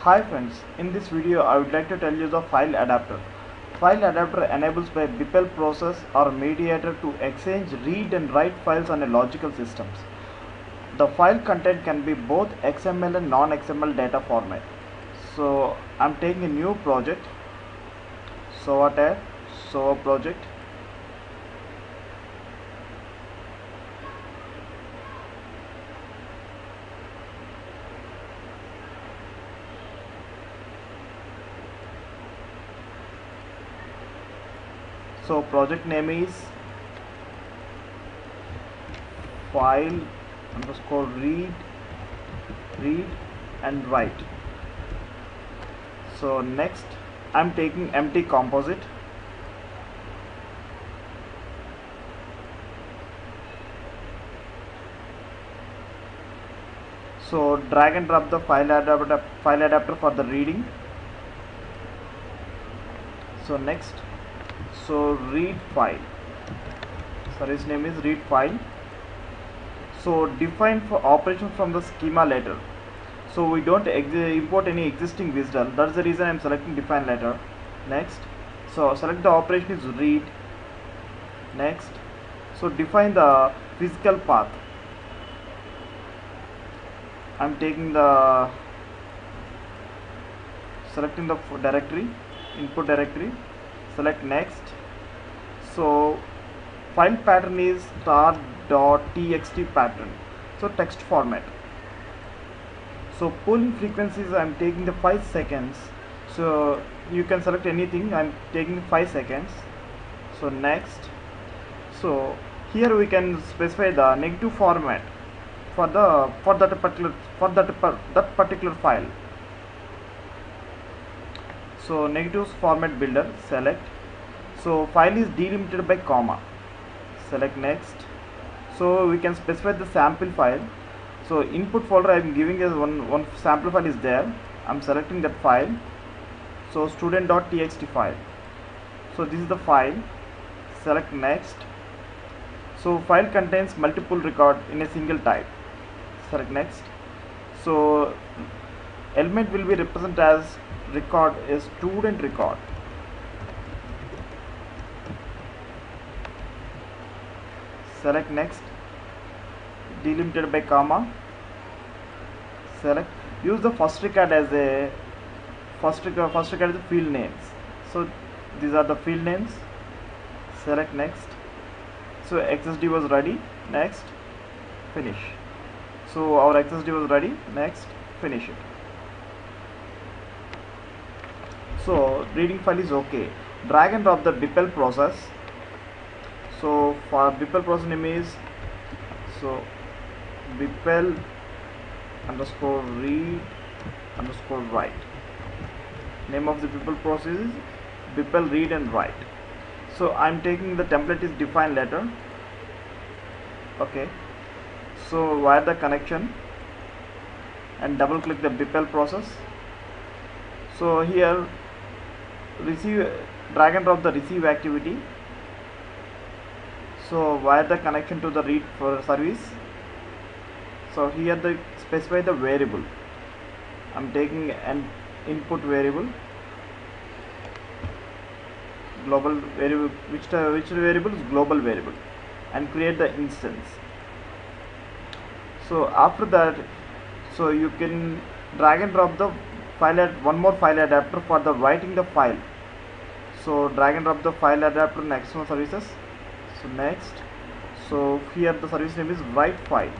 Hi friends, in this video I would like to tell you the file adapter. File adapter enables by Beeple process or mediator to exchange, read and write files on a logical systems. The file content can be both XML and non-XML data format. So I'm taking a new project, SOA project. So project name is file underscore read and write. So next I'm taking empty composite. So drag and drop the file adapter for the reading. So next, so read file, service name is read file. So define for operation from the schema later. So we don't import any existing WSDL. That's the reason I'm selecting define later. Next, so select the operation is read. Next, so define the physical path. I'm taking the selecting the directory, input directory. Select next. So file pattern is star.txt pattern, so text format. So polling frequencies I'm taking the 5 seconds, so you can select anything. I'm taking 5 seconds. So next, so here we can specify the negative format for that particular file. So negatives format builder, select. So file is delimited by comma, select next. So we can specify the sample file. So input folder I am giving as one sample file is there. I'm selecting that file. So student.txt file. So this is the file. Select next. So file contains multiple record in a single type. Select next. So element will be represented as record is student record. Select next, delimited by comma. Select, use the first record as a first record as the field names. So these are the field names. Select next. So XSD was ready. Next, finish. So our XSD was ready. Next, finish it. So reading file is okay. Drag and drop the Beeple process. So for Beeple process name is so Beeple underscore read underscore write. Name of the Beeple process is Beeple read and write. So I'm taking the template is define letter. Okay. So wire the connection and double click the Beeple process. So here receive, drag and drop the receive activity. So wire the connection to the read for service. So here the specify the variable. I'm taking an input variable, global variable, which variable is global variable, and create the instance. So after that, so you can drag and drop the file one more file adapter for the writing the file. So drag and drop the file adapter in external services. So next, so here the service name is write file.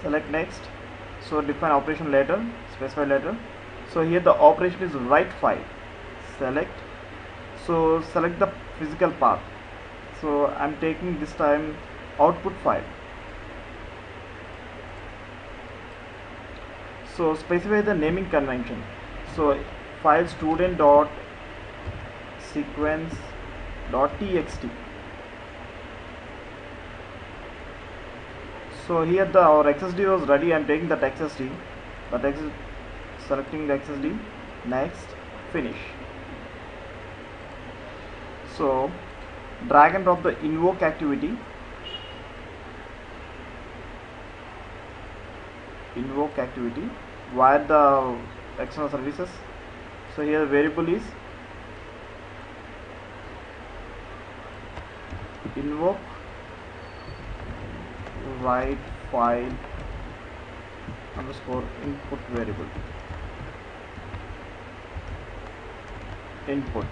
Select next. So define operation later, specify later. So here the operation is write file. Select. So select the physical path. So I'm taking this time output file. So specify the naming convention. So file student.sequence.txt. So here our XSD was ready. I'm taking that XSD, selecting the XSD. Next, finish. So drag and drop the invoke activity. invoke activity wire the external services. So here variable is invoke write file underscore input variable input.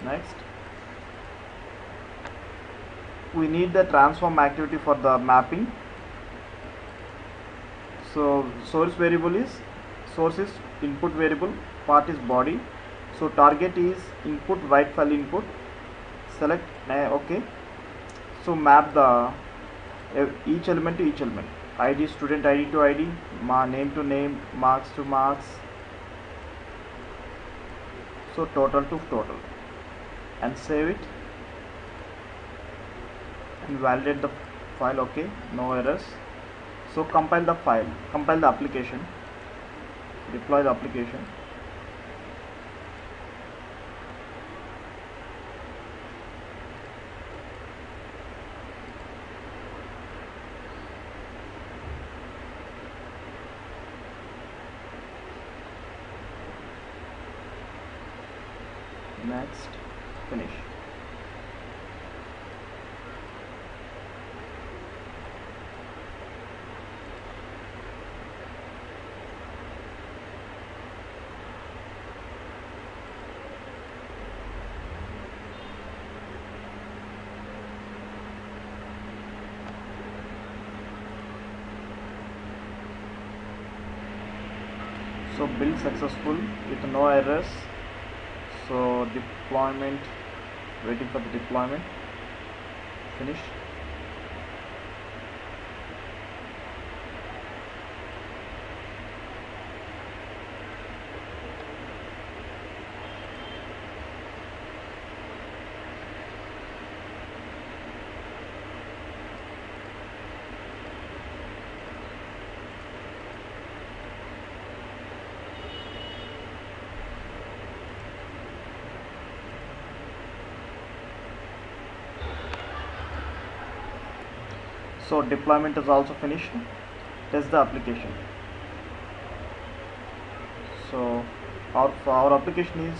Next we need the transform activity for the mapping. So source variable is input variable, part is body, so target is input write file input, select okay. So map the each element to each element, id student id to id, name to name, marks to marks, so total to total, and save it and validate the file. Okay, no errors. So compile the file, compile the application, deploy the application. Next, finish. So build successful with no errors. So deployment, waiting for the deployment, finish. So deployment is also finished. Test the application. So our application is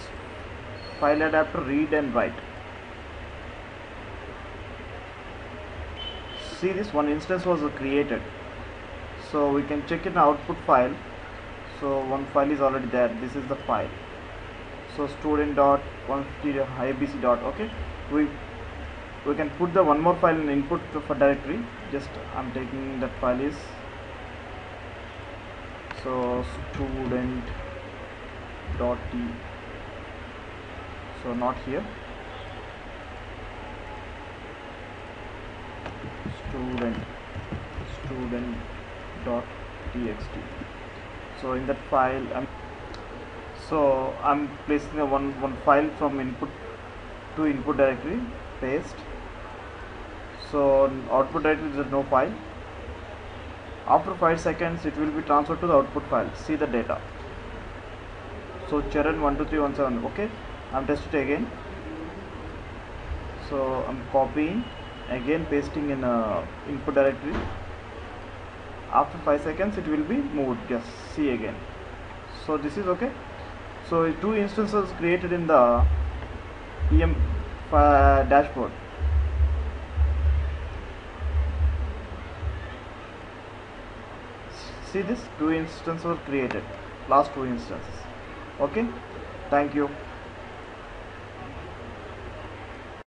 file adapter read and write. See, this one instance was created, so we can check in output file. So one file is already there. This is the file. So student dot 150 abc dot. Okay, we can put the one more file in input for directory. Just I'm taking that file is so student dot t, so not here, student dot txt. So in that file I'm placing a one file from input to input directory, paste. So output directory is no file. After 5 seconds it will be transferred to the output file. See the data. So Charan 12317. Okay, I'm testing it again. So I'm copying again, pasting in input directory. After 5 seconds it will be moved. Just see again. So this is okay. So two instances created in the EM dashboard. See, this two instances were created, last two instances. Okay, thank you.